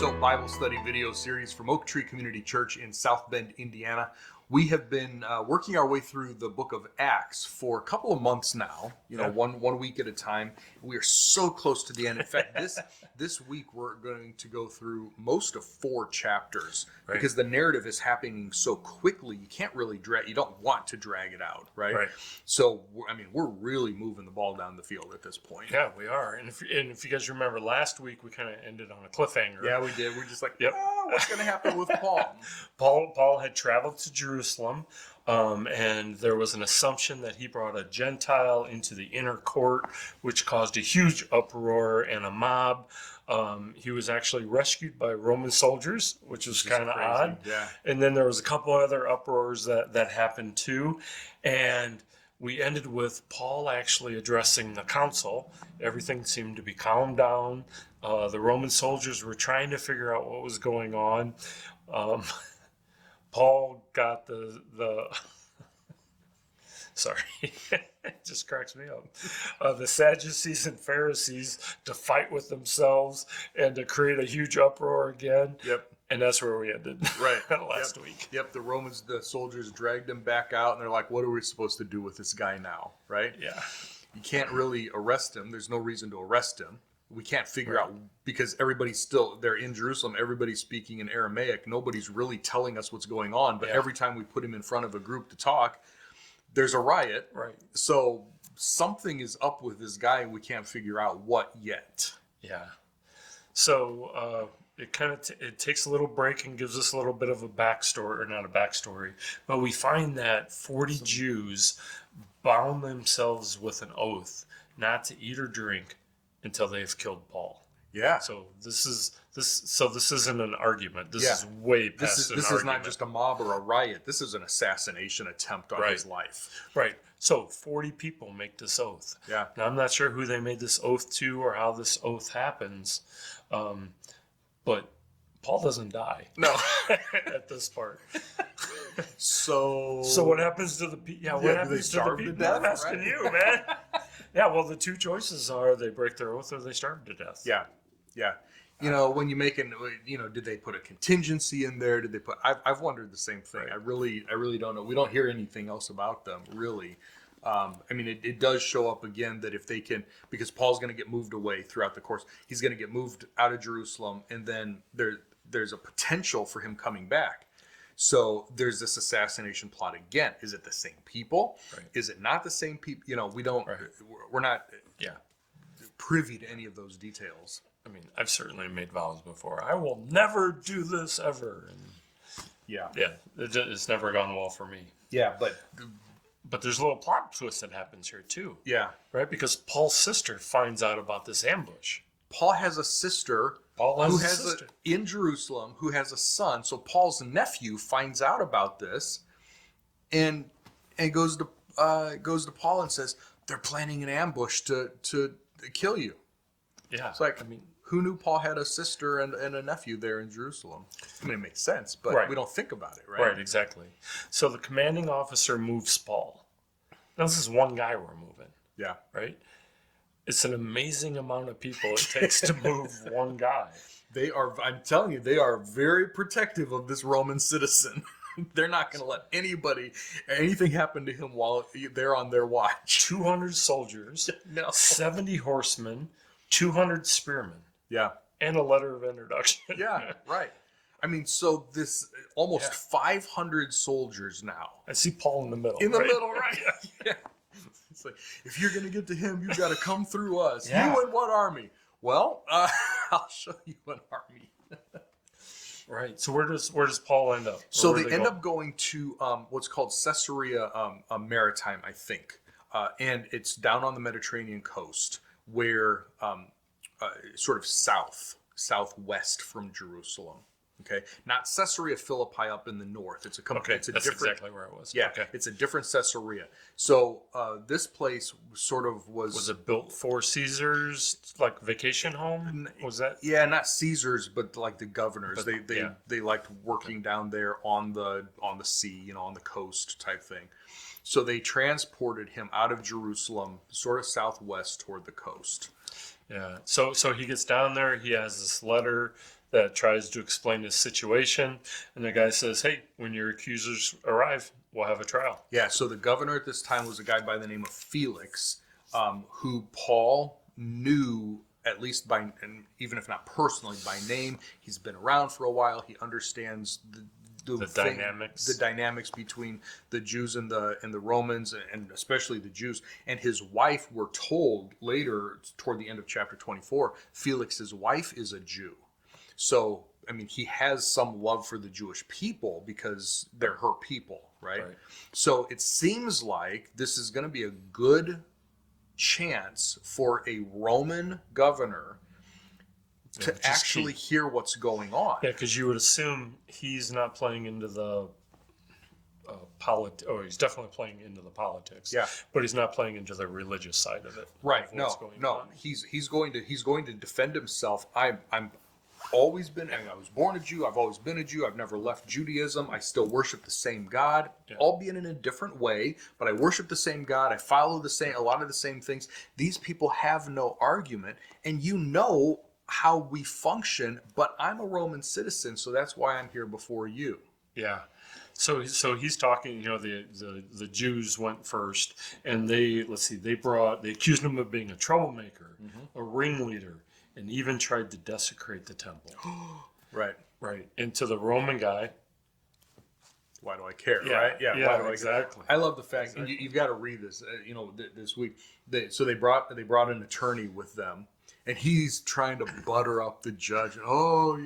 So Bible study video series from Oak Tree Community Church in South Bend, Indiana. We have been working our way through the book of Acts for a couple of months now, one week at a time. We are so close to the end. In fact, this week we're going to go through most of 4 chapters because the narrative is happening so quickly. You can't really you don't want to drag it out, right? So, we're really moving the ball down the field at this point. Yeah, we are. And if you guys remember last week, we kind of ended on a cliffhanger. Yeah, we did. We're just like, what's going to happen with Paul? Paul had traveled to Jerusalem, and there was an assumption that he brought a Gentile into the inner court, which caused a huge uproar and a mob. He was actually rescued by Roman soldiers, which was kind of odd. Yeah. And then there was a couple other uproars that happened too. And we ended with Paul actually addressing the council. Everything seemed to be calmed down. The Roman soldiers were trying to figure out what was going on. Paul got the sorry, it just cracks me up. The Sadducees and Pharisees to fight with themselves and to create a huge uproar again. Yep. And that's where we ended last week. Yep, the soldiers dragged him back out, and they're like, what are we supposed to do with this guy now, right? Yeah. You can't really arrest him. There's no reason to arrest him. We can't figure out, because they're in Jerusalem, everybody's speaking in Aramaic. Nobody's really telling us what's going on, but every time we put him in front of a group to talk, there's a riot. Right. So something is up with this guy, and we can't figure out what yet. Yeah. So it takes a little break and gives us a little bit of a backstory, or not a backstory, but we find that 40 Jews bound themselves with an oath not to eat or drink until they've killed Paul. Yeah. So this isn't an argument. This is way past an argument. This is not just a mob or a riot. This is an assassination attempt on his life. Right. So 40 people make this oath. Yeah. Now, I'm not sure who they made this oath to or how this oath happens, but Paul doesn't die. No. At this part. So what happens to the people? What happens to the people? Death, I'm asking you, man. Yeah, well, the 2 choices are they break their oath or they starve to death. Yeah. When you make did they put a contingency in there? Did they put? I've wondered the same thing. Right. I really don't know. We don't hear anything else about them, really. It does show up again that if they can, because Paul's going to get moved away throughout the course. He's going to get moved out of Jerusalem, and then there's a potential for him coming back. So there's this assassination plot again. Is it the same people? Right. Is it not the same people? We don't. Right. We're not. Privy to any of those details. I've certainly made vows before. I will never do this ever. And it's never gone well for me. Yeah, but there's a little plot twist that happens here too. Yeah, right. Because Paul's sister finds out about this ambush. Paul has a sister. In Jerusalem who has a son. So Paul's nephew finds out about this, and goes to Paul and says they're planning an ambush to kill you. Yeah, it's like who knew Paul had a sister and a nephew there in Jerusalem? It makes sense, but we don't think about it, right? Right, exactly. So the commanding officer moves Paul. Now this is one guy we're moving. Yeah, right. It's an amazing amount of people it takes to move one guy. I'm telling you, they are very protective of this Roman citizen. They're not going to let anything happen to him while they're on their watch. 200 soldiers, 70 horsemen, 200 spearmen. Yeah. And a letter of introduction. Yeah, right. So this almost 500 soldiers now. I see Paul in the middle. Middle, right? Yeah. It's like, if you're going to get to him, you've got to come through us. Yeah. You and what army? Well, I'll show you an army. Right. So where does Paul end up? So they end up going to what's called Caesarea Maritime, I think. And it's down on the Mediterranean coast, where sort of southwest from Jerusalem. Okay, not Caesarea Philippi up in the north. It's that's exactly where it was. Yeah, okay. It's a different Caesarea. So this place sort of was. Was it built for Caesar's like vacation home? Was that? Yeah, not Caesar's, but like the governors. They liked working down there on the sea, on the coast type thing. So they transported him out of Jerusalem, sort of southwest toward the coast. Yeah. So he gets down there. He has this letter that tries to explain his situation. And the guy says, hey, when your accusers arrive, we'll have a trial. Yeah, so the governor at this time was a guy by the name of Felix, who Paul knew, at least by, and even if not personally, by name. He's been around for a while. He understands the dynamics between the Jews and the Romans, and especially the Jews. And his wife, we're told later, toward the end of chapter 24, Felix's wife is a Jew. So, I mean, he has some love for the Jewish people because they're her people, right? So it seems like this is going to be a good chance for a Roman governor to actually hear what's going on. Yeah, because you would assume he's not playing into the he's definitely playing into the politics. Yeah, but he's not playing into the religious side of it. Right? No. He's going to defend himself. I'm always been. I mean, I was born a Jew. I've always been a Jew. I've never left Judaism. I still worship the same God, albeit in a different way. But I worship the same God. I follow a lot of the same things. These people have no argument, and you know how we function. But I'm a Roman citizen, so that's why I'm here before you. Yeah. So he's talking. You know, the Jews went first, and they accused him of being a troublemaker, a ringleader, and even tried to desecrate the temple. Right. And to the Roman guy, why do I care? Yeah, right? Yeah. Exactly. I love the fact, and you've got to read this. This week, they brought an attorney with them, and he's trying to butter up the judge. All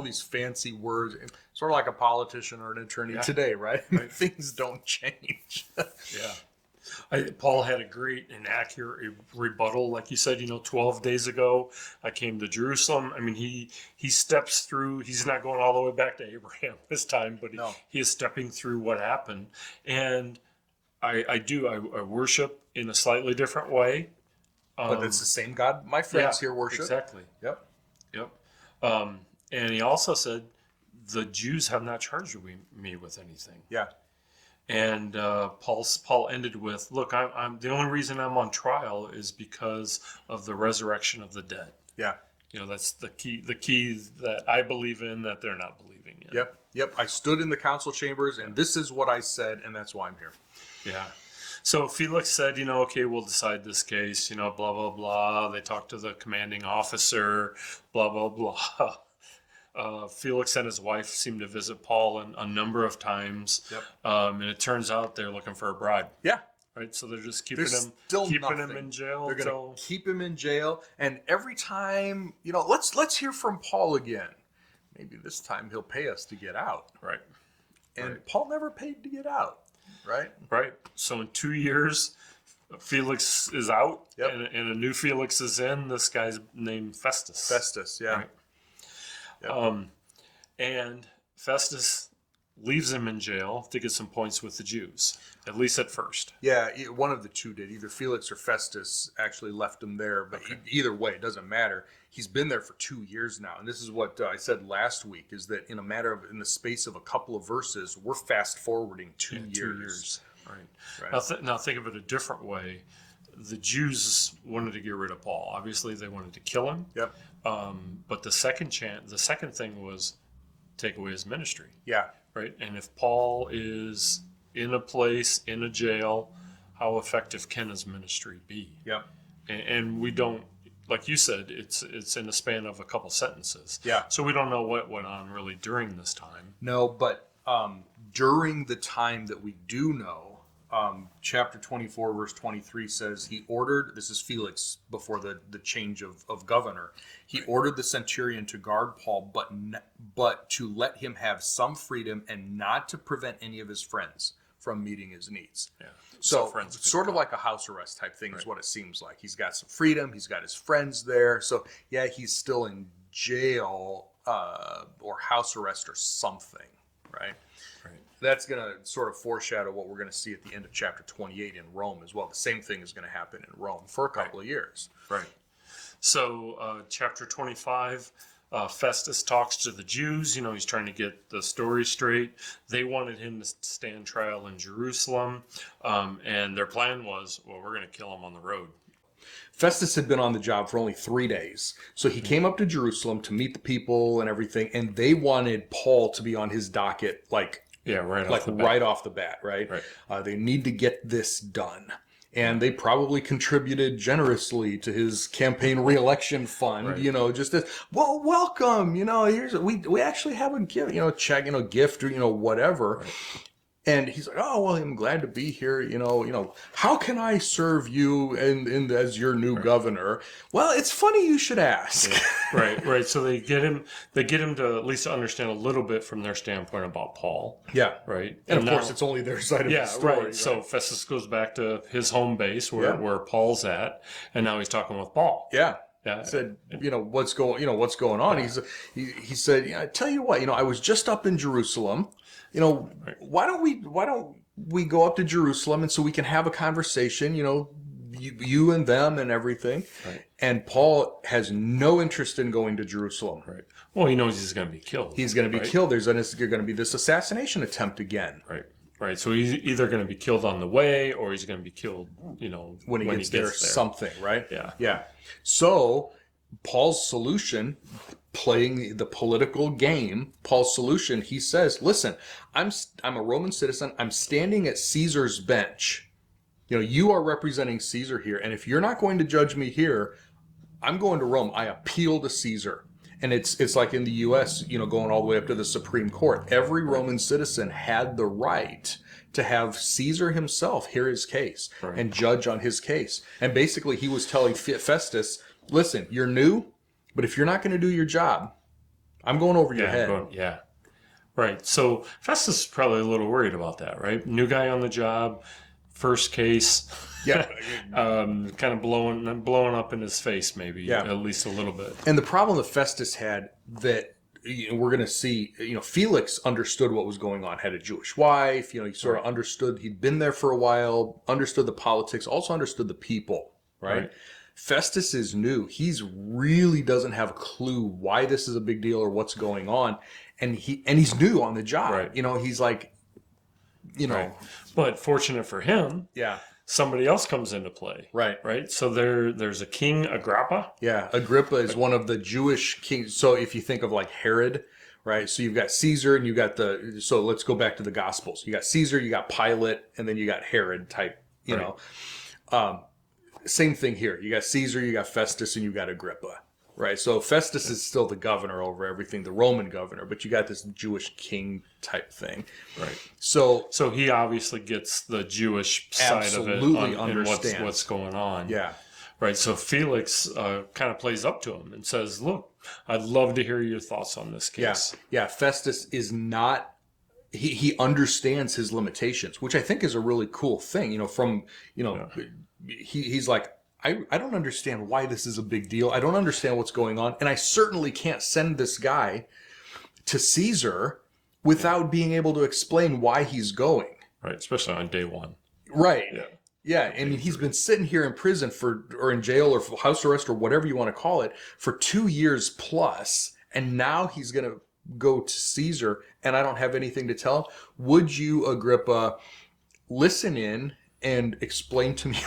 these fancy words, sort of like a politician or an attorney today, right? Things don't change. Paul had a great and accurate rebuttal. Like you said, 12 days ago, I came to Jerusalem. I mean, he steps through, he's not going all the way back to Abraham this time, but he is stepping through what happened. And I worship in a slightly different way. But it's the same God my friends here worship. Exactly. Yep. And he also said, the Jews have not charged me with anything. Yeah. And Paul ended with, look, I'm the only reason I'm on trial is because of the resurrection of the dead. Yeah. That's the key that I believe in that they're not believing in. Yep. I stood in the council chambers, and this is what I said, and that's why I'm here. Yeah. So Felix said, okay, we'll decide this case, blah, blah, blah. They talked to the commanding officer, blah, blah, blah. Felix and his wife seemed to visit Paul a number of times. Yep. And it turns out they're looking for a bribe. Yeah. Right. So they're just keeping him in jail. They're going to keep him in jail. And every time, let's hear from Paul again. Maybe this time he'll pay us to get out. Right. And Paul never paid to get out. Right. So in 2 years, Felix is out, yep. and a new Felix is in. This guy's named Festus. Yeah. Right? Yep. And Festus leaves him in jail to get some points with the Jews, at least at first. Yeah, one of the two did. Either Felix or Festus actually left him there, but either way, it doesn't matter. He's been there for 2 years now, and this is what I said last week, is that in the space of a couple of verses, we're fast forwarding 2 years. 2 years, right. Now think of it a different way. The Jews wanted to get rid of Paul. Obviously, they wanted to kill him. Yep. But the second thing was take away his ministry. Yeah. Right. And if Paul is in a place, in a jail, how effective can his ministry be? Yep. And we don't, like you said, it's in the span of a couple sentences. Yeah. So we don't know what went on really during this time. No, but during the time that we do know, chapter 24, verse 23 says he ordered, this is Felix before the change of governor, he ordered the centurion to guard Paul, but to let him have some freedom and not to prevent any of his friends from meeting his needs. Yeah. So sort of like a house arrest type thing is what it seems like. He's got some freedom. He's got his friends there. So yeah, he's still in jail or house arrest or something, right? That's going to sort of foreshadow what we're going to see at the end of chapter 28 in Rome as well. The same thing is going to happen in Rome for a couple of years. Right. So chapter 25, Festus talks to the Jews. He's trying to get the story straight. They wanted him to stand trial in Jerusalem. And their plan was, we're going to kill him on the road. Festus had been on the job for only 3 days. So he came up to Jerusalem to meet the people and everything, and they wanted Paul to be on his docket right off the bat, right? They need to get this done. And they probably contributed generously to his campaign re-election fund, just as, well, welcome, we actually have a gift, check, gift or, whatever. Right. And he's like, oh, well, I'm glad to be here. How can I serve you and as your new governor? Well, it's funny you should ask. Yeah. Right. So they get him to at least understand a little bit from their standpoint about Paul. Yeah. Right. And of course, it's only their side of the story. Right. So Festus goes back to his home base where Paul's at, and now he's talking with Paul. Yeah. Yeah. Said, what's going on? Yeah. He said, I tell you what, I was just up in Jerusalem. Why don't we go up to Jerusalem and so we can have a conversation, you and them and everything. Right. And Paul has no interest in going to Jerusalem. Right. Well, he knows he's going to be killed. He's going to be killed. There's going to be this assassination attempt again. Right. So he's either going to be killed on the way or he's going to be killed, when he gets there. Something, right? Yeah. Yeah. So Paul's solution, playing the political game, Paul's solution, he says, listen, I'm a Roman citizen. I'm standing at Caesar's bench. You are representing Caesar here. And if you're not going to judge me here, I'm going to Rome. I appeal to Caesar. And it's like in the U.S., going all the way up to the Supreme Court. Every Roman citizen had the right to have Caesar himself hear his case and judge on his case. And basically he was telling Festus, listen, you're new, but if you're not going to do your job, I'm going over your head. Right. So Festus is probably a little worried about that, right? New guy on the job, first case. Yeah. Kind of blowing up in his face, maybe, at least a little bit. And the problem that Festus had that we're going to see, Felix understood what was going on, had a Jewish wife, he sort of understood, he'd been there for a while, understood the politics, also understood the people, right? Festus is new. He's really doesn't have a clue why this is a big deal or what's going on. And he's new on the job. Right. He's like, But fortunate for him, somebody else comes into play. Right. So there's a King Agrippa. Yeah. Agrippa is one of the Jewish kings. So if you think of like Herod, right? So you've got Caesar and you got so let's go back to the Gospels. You got Caesar, you got Pilate, and then you got Herod type, same thing here. You got Caesar, you got Festus, and you got Agrippa, right? So Festus is still the governor over everything, the Roman governor, but you got this Jewish king type thing. Right. So he obviously gets the Jewish side of it and what's going on. Yeah. Right. So Felix kind of plays up to him and says, look, I'd love to hear your thoughts on this case. Yeah. Festus is not... He understands his limitations, which I think is a really cool thing, He's like, I don't understand why this is a big deal. I don't understand what's going on. And I certainly can't send this guy to Caesar without being able to explain why he's going. Right. Especially on day one. Right. Yeah. I mean, he's been sitting here in prison or in jail or for house arrest or whatever you want to call it for 2 years plus. And now he's going to go to Caesar and I don't have anything to tell him. Would you, Agrippa, listen in and explain to me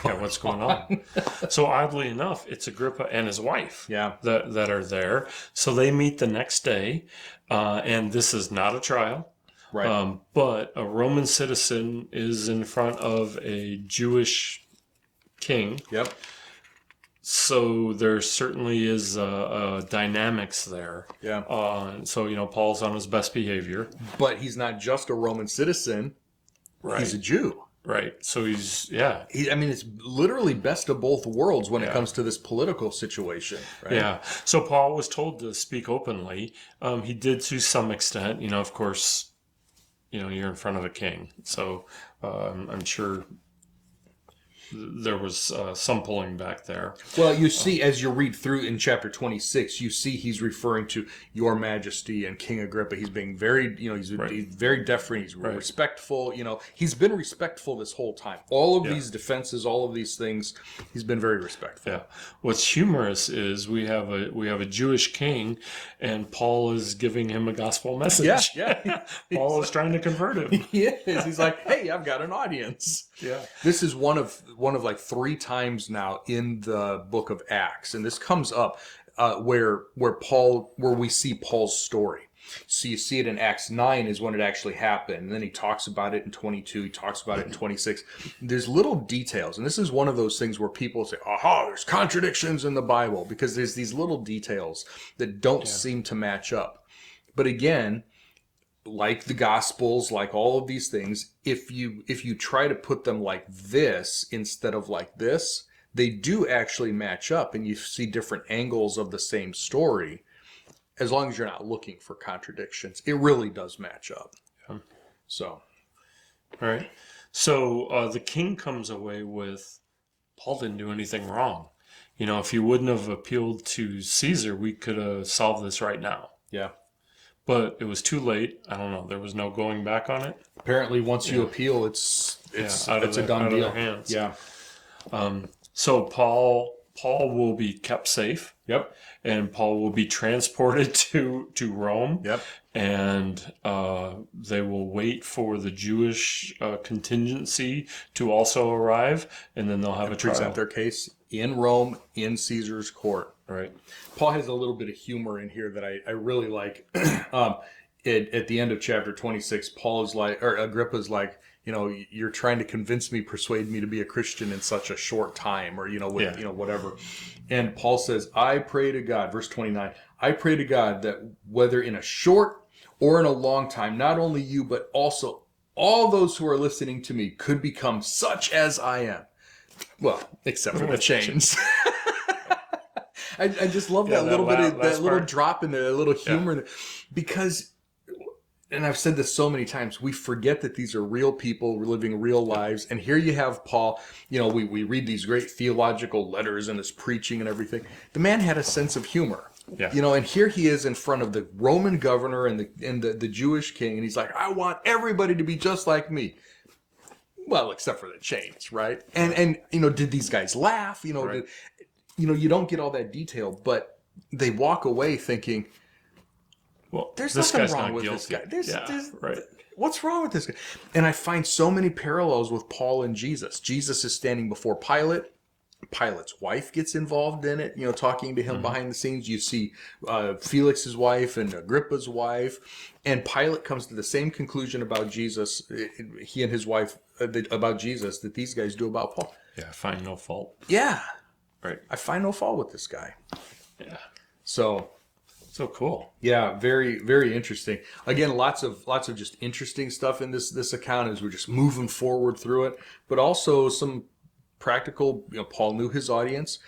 what's going on? So oddly enough, it's Agrippa and his wife that are there. So they meet the next day, and this is not a trial. Right. But a Roman citizen is in front of a Jewish king. Yep. So there certainly is dynamics there. Yeah. So, Paul's on his best behavior. But he's not just a Roman citizen. Right. He's a Jew. Right. So he's, it's literally best of both worlds when it comes to this political situation. Right? Yeah. So Paul was told to speak openly. He did to some extent. Of course, you're in front of a king. So I'm sure there was some pulling back there. Well, you see, as you read through in chapter 26, you see he's referring to Your Majesty and King Agrippa. He's being very, he's very deferent. He's respectful. He's been respectful this whole time. All of these defenses, all of these things, he's been very respectful. Yeah. What's humorous is we have a Jewish king, and Paul is giving him a gospel message. Yeah. Paul is trying to convert him. He is. He's like, hey, I've got an audience. Yeah. This is one of one of like 3 times now in the book of Acts, and this comes up where we see Paul's story. So you see it in Acts 9 is when it actually happened. And then he talks about it in 22. He talks about it in 26. There's little details. And this is one of those things where people say, aha, there's contradictions in the Bible, because there's these little details that don't seem to match up. But again, like the Gospels, like all of these things, if you try to put them like this instead of like this, they do actually match up, and you see different angles of the same story. As long as you're not looking for contradictions, it really does match up. Yeah. So, all right. So the king comes away with, Paul didn't do anything wrong. You know, if he wouldn't have appealed to Caesar, we could have solved this right now. yeah. But it was too late. I don't know. There was no going back on it. Apparently, once you appeal, it's a done deal. Hands. Yeah. So Paul will be kept safe. Yep. And Paul will be transported to Rome. Yep. And they will wait for the Jewish contingency to also arrive, and then they'll have a trial. Present their case in Rome, in Caesar's court. Right. Paul has a little bit of humor in here that I really like. At the end of chapter 26, Agrippa's like, you know, you're trying to persuade me to be a Christian in such a short time, or, whatever. And Paul says, I pray to God, verse 29, I pray to God that whether in a short or in a long time, not only you, but also all those who are listening to me could become such as I am. Well, except for the chains. I just love that little bit of that little drop in there, that little humor, because, and I've said this so many times, we forget that these are real people living real lives. And here you have Paul, you know, we read these great theological letters and his preaching and everything. The man had a sense of humor. Yeah. You know, and here he is in front of the Roman governor and the Jewish king, and he's like, I want everybody to be just like me. Well, except for the chains, right? And you know, did these guys laugh? You know, right. You don't get all that detail, but they walk away thinking, well, there's this nothing guy's wrong not with guilty. this guy. Right. What's wrong with this guy? And I find so many parallels with Paul and Jesus. Jesus is standing before Pilate. Pilate's wife gets involved in it, you know, talking to him behind the scenes. You see Felix's wife and Agrippa's wife, and Pilate comes to the same conclusion about Jesus, he and his wife, about Jesus, that these guys do about Paul. Yeah, I find no fault. Yeah. Right. I find no fault with this guy. Yeah. So cool. Yeah, very, very interesting. Again, lots of just interesting stuff in this account as we're just moving forward through it, but also some practical, you know, Paul knew his audience.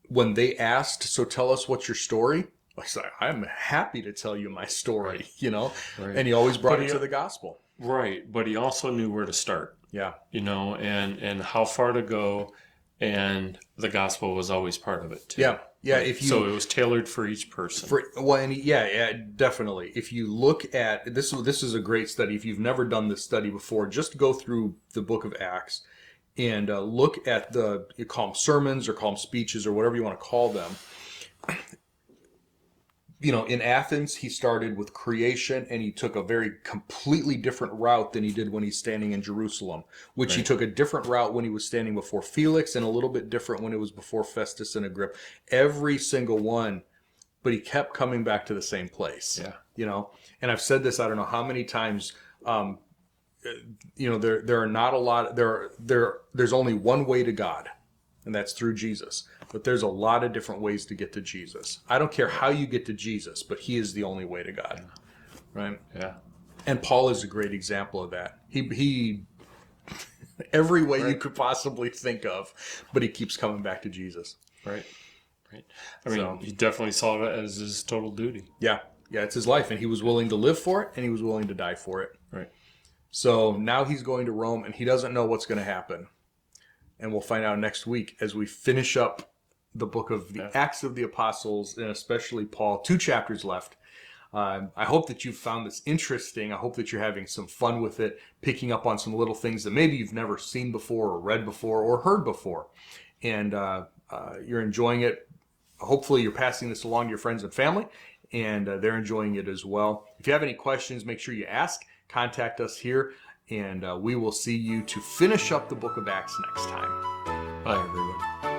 When they asked, so tell us what's your story? I said, I'm happy to tell you my story, you know, and he always brought it to the gospel. Right. But he also knew where to start. Yeah. You know, and how far to go, and the gospel was always part of it too. Yeah. Yeah. Right? So it was tailored for each person. Yeah, definitely. If you look at this is a great study. If you've never done this study before, just go through the book of Acts and look at you call them sermons or call them speeches or whatever you want to call them. You know, in Athens, he started with creation, and he took a very completely different route than he did when he's standing in Jerusalem, which he took a different route when he was standing before Felix, and a little bit different when it was before Festus and Agrippa. Every single one, but he kept coming back to the same place. Yeah. You know, and I've said this, I don't know how many times, you know, there are not a lot, there's only one way to God, and that's through Jesus. But there's a lot of different ways to get to Jesus. I don't care how you get to Jesus, but he is the only way to God. Right? Yeah. And Paul is a great example of that. He every way you could possibly think of, but he keeps coming back to Jesus. Right. I mean, he definitely saw it as his total duty. Yeah. Yeah, it's his life, and he was willing to live for it, and he was willing to die for it. Right. So now he's going to Rome, and he doesn't know what's going to happen. And we'll find out next week as we finish up the book of the Acts of the Apostles, and especially Paul. 2 chapters left. I hope that you've found this interesting. I hope that you're having some fun with it, picking up on some little things that maybe you've never seen before or read before or heard before. And you're enjoying it. Hopefully you're passing this along to your friends and family, and they're enjoying it as well. If you have any questions, make sure you ask. Contact us here And we will see you to finish up the book of Acts next time. Bye, everyone.